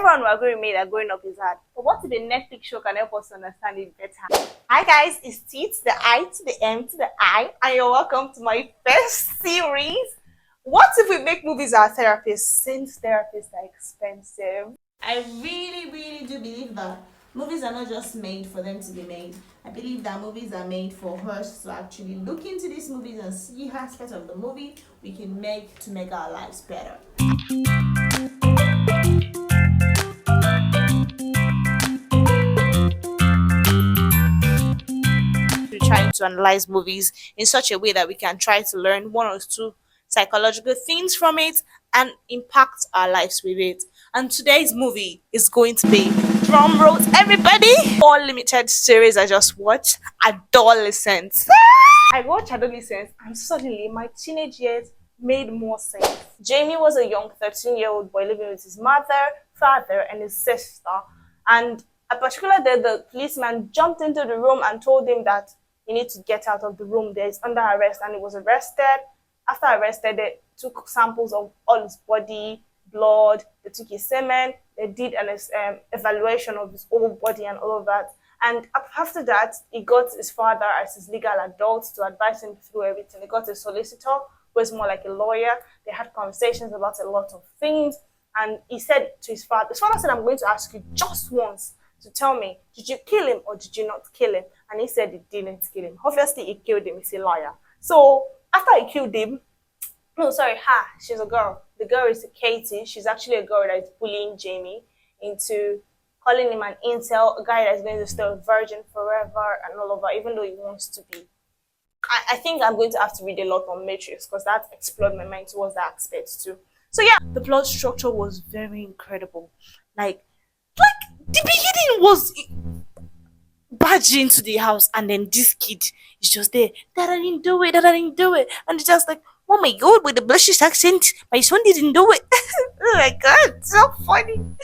everyone will agree with me that growing up is hard. But what if a Netflix show can help us understand it better? Hi guys, it's T to the I to the M to the I, and you're welcome to my first series. What if we make movies our therapists, since therapists are expensive? I really do believe that movies are not just made for them to be made. I believe that movies are made for us to actually look into these movies and see aspects of the movie we can make to make our lives better. Trying to analyze movies in such a way that we can try to learn one or two psychological things from it and impact our lives with it. And today's movie is going to be, drum rolls everybody, all limited series I just watched, Adolescence. I watched Adolescence and suddenly my teenage years made more sense. Jamie was a young 13-year-old boy living with his mother, father, and his sister. And a particular day, the policeman jumped into the room and told him that he needs to get out of the room. There is under arrest, and he was arrested. After arrested, they took samples of all his body, blood, they took his semen, they did an evaluation of his whole body and all of that. And after that, he got his father as his legal adult to advise him through everything. He got a solicitor who was more like a lawyer. They had conversations about a lot of things. And he said to his father said, I'm going to ask you just once to tell me, did you kill him or did you not kill him? And he said he didn't kill him. Obviously, he killed him. He's a liar. So after he killed him, she's a girl. The girl is Katie. She's actually a girl that is bullying Jamie into calling him an incel, a guy that's going to stay a virgin forever and all of that, even though he wants to be. I think I'm going to have to read a lot on Matrix because that explored my mind towards that aspect too. So yeah, the plot structure was very incredible. Like the beginning was barging into the house and then this kid is just there. That I didn't do it, And it's just like, oh my god, with the British accent, my son didn't do it. Oh my god, so funny. And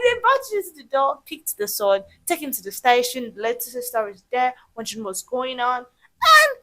then barged into the door, picked the sword, take him to the station, the little sister is there, wondering what's going on. And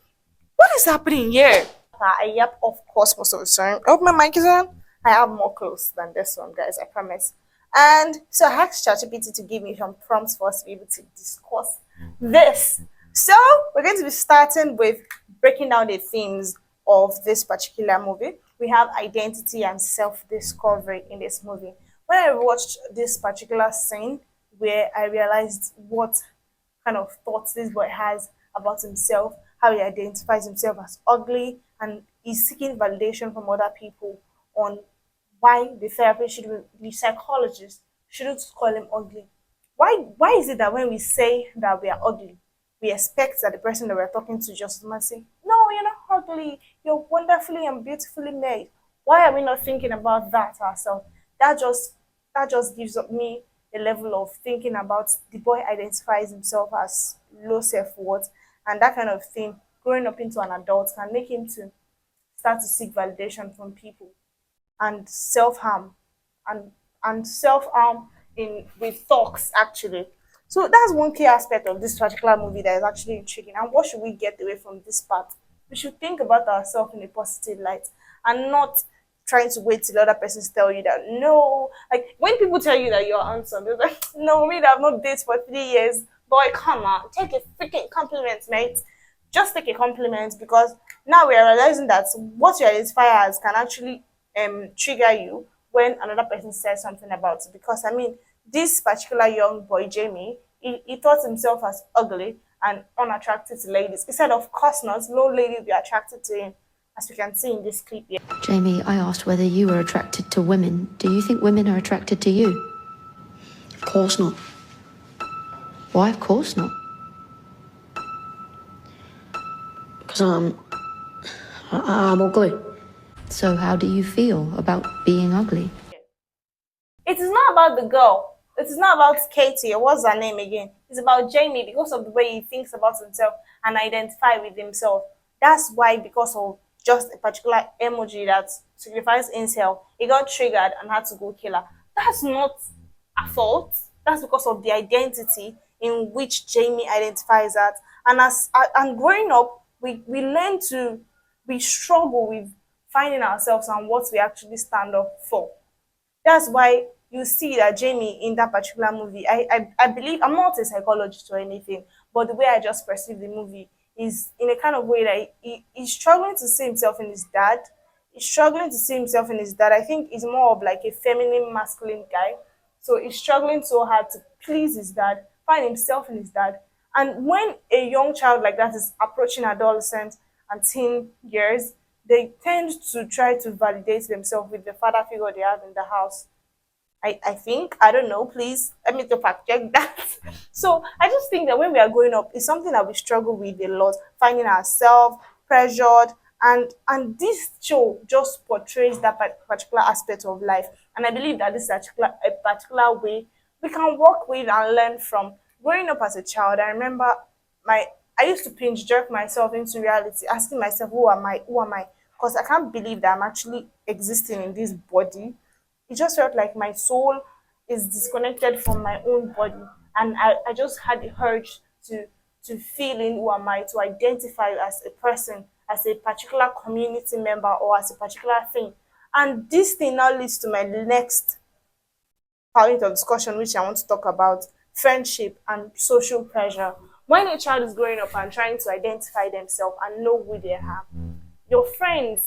what is happening here? I yap, of course, most of the time. I hope my mic is on. I have more clothes than this one, guys, I promise. And so I asked ChatGPT to give me some prompts for us to be able to discuss this. So we're going to be starting with breaking down the themes of this particular movie. We have identity and self-discovery in this movie. When I watched this particular scene where I realized what kind of thoughts this boy has about himself, how he identifies himself as ugly, and he's seeking validation from other people on why the therapist the psychologist shouldn't call him ugly. Why is it that when we say that we are ugly, we expect that the person that we're talking to just must say, no, you're not ugly, you're wonderfully and beautifully made. Why are we not thinking about that ourselves? That just gives me a level of thinking about the boy identifies himself as low self-worth, and that kind of thing growing up into an adult can make him to start to seek validation from people and self-harm and self-harm in with thoughts actually. So that's one key aspect of this particular movie that is actually intriguing. And what should we get away from this part? We should think about ourselves in a positive light and not trying to wait till other persons tell you that no. Like when people tell you that you're handsome, you're like, no, me that I've not dated for 3 years. Boy, come on, take a freaking compliment, mate. Just take a compliment because now we are realizing that what you identify as can actually trigger you when another person says something about it. Because I mean, this particular young boy, Jamie, he thought himself as ugly and unattractive to ladies. He said, of course not, no lady will be attracted to him, as we can see in this clip here. Jamie, I asked whether you were attracted to women. Do you think women are attracted to you? Of course not. Why, of course not? Because I'm ugly. So how do you feel about being ugly? It is not about the girl. It is not about Katie, or what's her name again. It's about Jamie because of the way he thinks about himself and identify with himself. That's why, because of just a particular emoji that signifies incel, he got triggered and had to go kill her. That's not a fault. That's because of the identity in which Jamie identifies at. And growing up, we struggle with finding ourselves and what we actually stand up for. That's why you see that Jamie in that particular movie, I believe, I'm not a psychologist or anything, but the way I just perceive the movie is in a kind of way that he's struggling to see himself in his dad. He's struggling to see himself in his dad. I think he's more of like a feminine, masculine guy. So he's struggling so hard to please his dad, find himself in his dad. And when a young child like that is approaching adolescence and teen years, they tend to try to validate themselves with the father figure they have in the house. I think, I don't know, please let me to fact check that. So I just think that when we are growing up, it's something that we struggle with a lot, finding ourselves pressured, and this show just portrays that particular aspect of life. And I believe that this is a particular way we can work with and learn from. Growing up as a child, I remember my I used to pinch jerk myself into reality, asking myself, who am I? Who am I? Because I can't believe that I'm actually existing in this body. It just felt like my soul is disconnected from my own body. And I just had the urge to feel in who am I, to identify as a person, as a particular community member, or as a particular thing. And this thing now leads to my next point of discussion, which I want to talk about friendship and social pressure. When a child is growing up and trying to identify themselves and know who they are, your friends,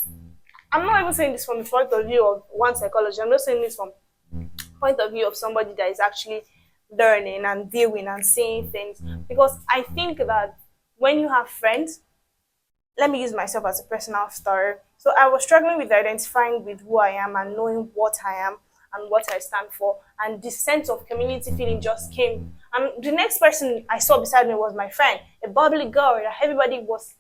I'm not even saying this from the point of view of one psychologist, I'm just saying this from point of view of somebody that is actually learning and viewing and seeing things. Because I think that when you have friends, let me use myself as a personal story. So I was struggling with identifying with who I am and knowing what I am and what I stand for. And this sense of community feeling just came. And the next person I saw beside me was my friend, a bubbly girl that everybody was.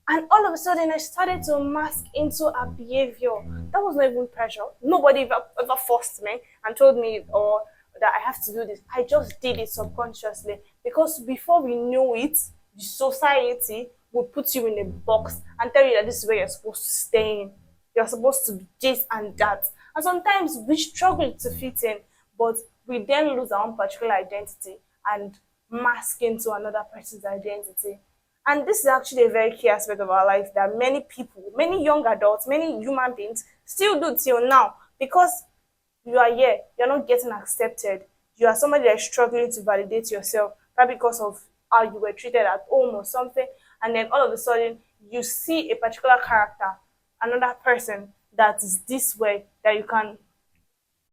And all of a sudden, I started to mask into a behavior. That was not even pressure. Nobody ever forced me and told me or that I have to do this. I just did it subconsciously because before we knew it, the society would put you in a box and tell you that this is where you're supposed to stay in. You're supposed to be this and that. And sometimes we struggle to fit in, but we then lose our own particular identity and mask into another person's identity. And this is actually a very key aspect of our life that many people, many young adults, many human beings still do till now because you are here, you're not getting accepted. You are somebody that is struggling to validate yourself, probably because of how you were treated at home or something. And then all of a sudden, you see a particular character, another person that is this way that you can.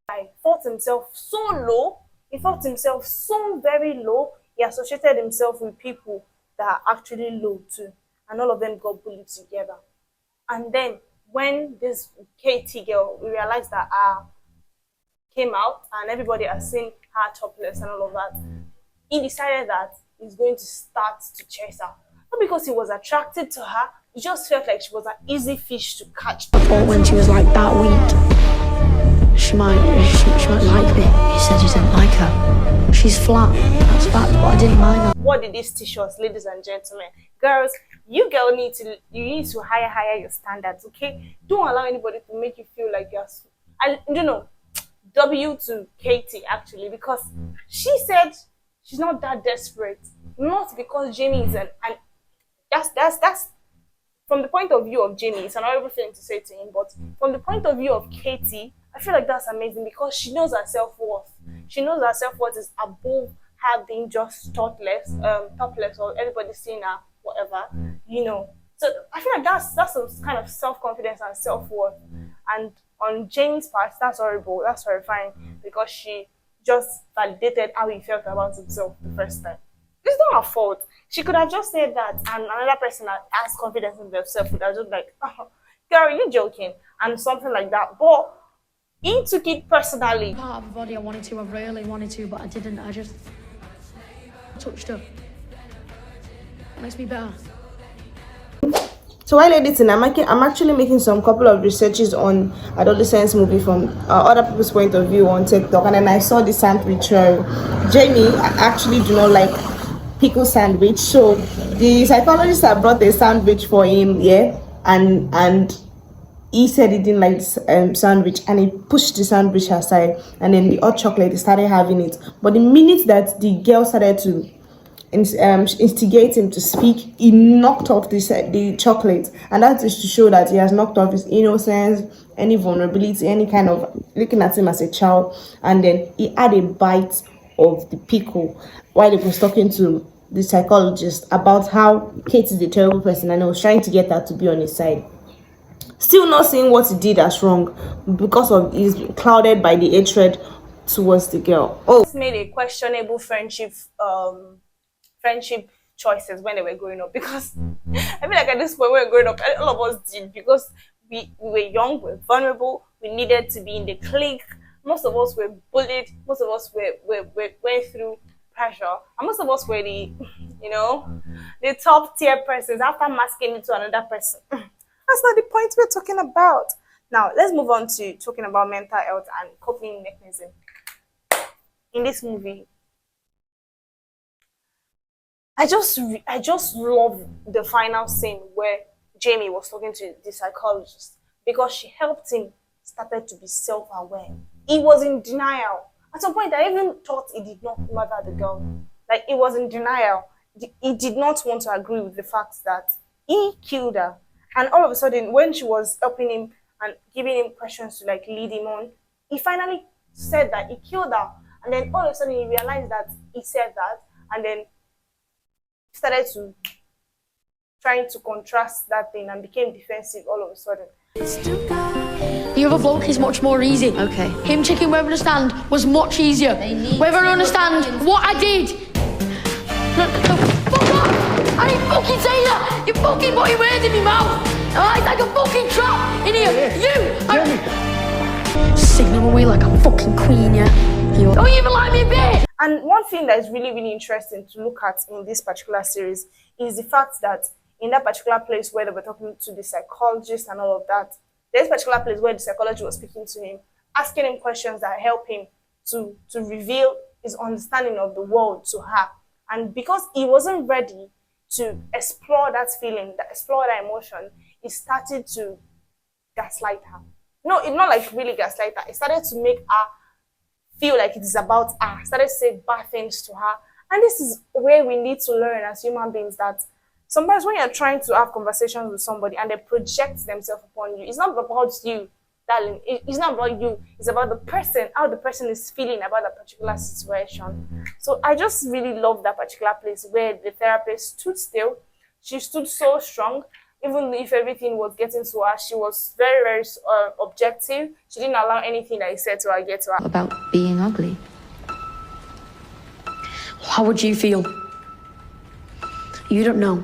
I thought himself so low, he thought himself so very low, he associated himself with people that are actually low too. And all of them got bullied together. And then when this Katie girl, we realized that came out and everybody has seen her topless and all of that, he decided that he's going to start to chase her. Not because he was attracted to her, he just felt like she was an easy fish to catch. I thought when she was like that weak, she might like me. He said you didn't like her. She's flat, that's fact, but I didn't mind her. What did this teach us, ladies and gentlemen? Girls, you need to higher your standards, okay? Don't allow anybody to make you feel like you're and W to Katie actually, because she said she's not that desperate. Not because Jamie is and that's from the point of view of Jamie, it's an horrible thing to say to him, but from the point of view of Katie, I feel like that's amazing because she knows her self-worth. She knows her self-worth is above her being just topless or everybody seeing her, whatever. So I feel like that's some kind of self-confidence and self-worth. And on Jamie's part, that's horrible, that's horrifying because she just validated how he felt about himself the first time. It's not her fault. She could have just said that, and another person that has confidence in themselves would have just like, oh, girl, you're joking, and something like that. But he took it personally. Part of the body I really wanted to, but I didn't. I just touched her. It makes me better. So while editing, I'm actually making some couple of researches on Adolescence movie from other people's point of view on TikTok, and then I saw the sandwich. Jamie actually do not like pickle sandwich, so the psychologist had brought a sandwich for him, yeah, and he said he didn't like sandwich, and he pushed the sandwich aside, and then the hot chocolate he started having it. But the minute that the girl started to instigate him to speak, he knocked off the chocolate, and that is to show that he has knocked off his innocence, any vulnerability, any kind of looking at him as a child. And then he had a bite of the pickle while he was talking to the psychologist about how Kate is a terrible person, and he was trying to get her to be on his side. Still not seeing what he did as wrong because of he's clouded by the hatred towards the girl. Oh, made a questionable friendship choices when they were growing up, because I feel like at this point when we were growing up, all of us did, because we were young, we were vulnerable, we needed to be in the clique. Most of us were bullied, most of us were went through pressure, and most of us were the the top tier persons after masking into another person. That's not the point we're talking about. Now let's move on to talking about mental health and coping mechanism. In this movie, I just love the final scene where Jamie was talking to the psychologist, because she helped him started to be self-aware. He was in denial. At some point, I even thought he did not murder the girl. Like, he was in denial. He did not want to agree with the fact that he killed her. And all of a sudden, when she was helping him and giving him questions to like lead him on, he finally said that he killed her. And then all of a sudden, he realized that he said that, and then started to trying to contrast that thing and became defensive all of a sudden. The other bloke is much more easy. Okay. Him checking whether to understand was much easier. Whether I understand what I did. No, fuck off! I didn't fucking say that! You fucking put your words in my mouth! It's like a fucking trap in here! Signal away like a fucking queen, yeah? You don't even like me a bit! And one thing that is really, really interesting to look at in this particular series is the fact that in that particular place where they were talking to the psychologist and all of that, there's a particular place where the psychologist was speaking to him, asking him questions that help him to reveal his understanding of the world to her. And because he wasn't ready to explore that feeling, explore that emotion, he started to gaslight her. No, it's not like really gaslight her. It started to make her feel like it is about her, started to say bad things to her. And this is where we need to learn as human beings that sometimes when you're trying to have conversations with somebody and they project themselves upon you, it's not about you, darling. It's not about you. It's about the person, how the person is feeling about that particular situation. So I just really love that particular place where the therapist stood still. She stood so strong. Even if everything was getting to her, she was very, very objective. She didn't allow anything that he said to her get to her. About being ugly. How would you feel? You don't know.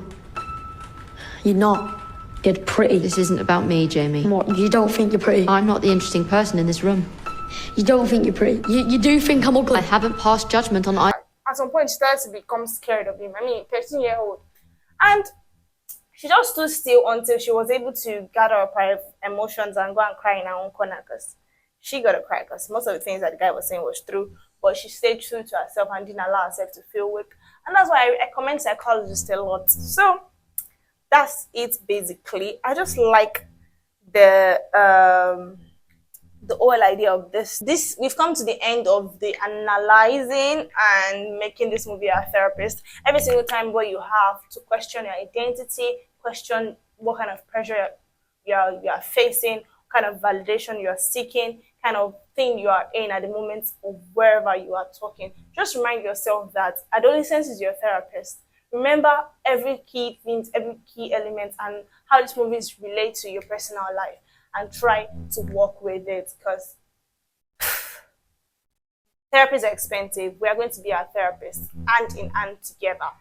You're not. You're pretty. This isn't about me, Jamie. What? You don't think you're pretty? I'm not the interesting person in this room. You don't think you're pretty? You do think I'm ugly? I haven't passed judgment on At some point, she started to become scared of him. I mean, 13-year-old. And she just stood still until she was able to gather up her emotions and go and cry in her own corner, because she got to cry, because most of the things that the guy was saying was true, but she stayed true to herself and didn't allow herself to feel weak. And that's why I commend psychologists a lot. So that's it basically. I just like the whole idea of this. We've come to the end of the analyzing and making this movie a therapist. Every single time where you have to question your identity, question what kind of pressure you are facing, kind of validation you are seeking, kind of thing you are in at the moment of wherever you are talking. Just remind yourself that adolescence is your therapist. Remember every key things, every key element, and how these movies relate to your personal life, and try to work with it, because therapies are expensive. We are going to be our therapist hand in hand together.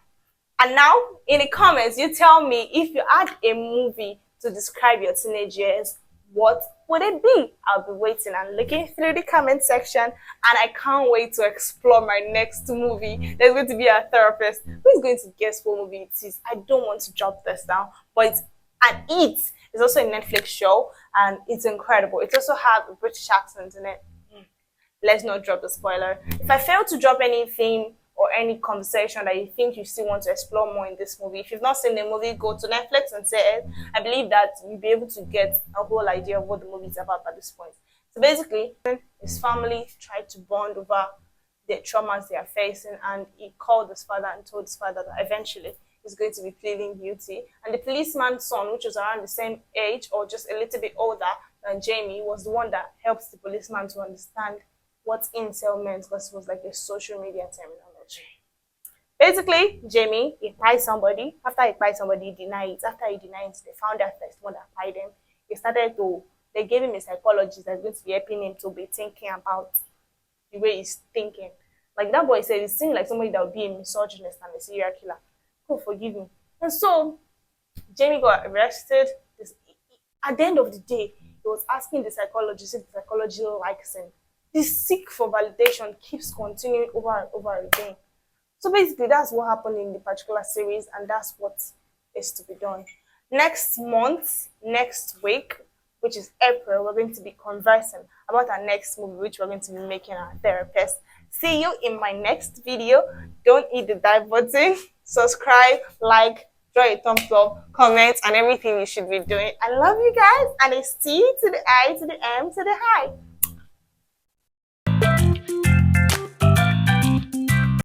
And now, in the comments, you tell me, if you had a movie to describe your teenage years, what would it be? I'll be waiting and looking through the comment section, and I can't wait to explore my next movie. There's going to be a therapist. Who's going to guess what movie it is? I don't want to drop this down, but it's also a Netflix show, and it's incredible. It also has a British accent in it. Let's not drop the spoiler. If I fail to drop anything or any conversation that you think you still want to explore more in this movie, if you've not seen the movie, go to Netflix and say it. I believe that you'll be able to get a whole idea of what the movie is about at this point. So basically, his family tried to bond over the traumas they are facing, and he called his father and told his father that eventually he's going to be pleading guilty. And the policeman's son, which was around the same age or just a little bit older than Jamie, was the one that helped the policeman to understand what incel meant, because it was like a social media terminology. Basically, Jamie, he pied somebody. After he pied somebody, he denied it. After he denied it, they found out that one that pied him. They gave him a psychologist that's going to be helping him to be thinking about the way he's thinking. Like that boy said, he seemed like somebody that would be a misogynist and a serial killer. Oh, forgive me. And so, Jamie got arrested. At the end of the day, he was asking the psychologist if the psychology likes him. This seek for validation keeps continuing over and over again. So basically, that's what happened in the particular series, and that's what is to be done. Next month, next week, which is April, we're going to be conversing about our next movie, which we're going to be making our therapist. See you in my next video. Don't hit the dive button, subscribe, like, draw a thumbs up, comment, and everything you should be doing. I love you guys, and I see you to the I, to the M, to the high.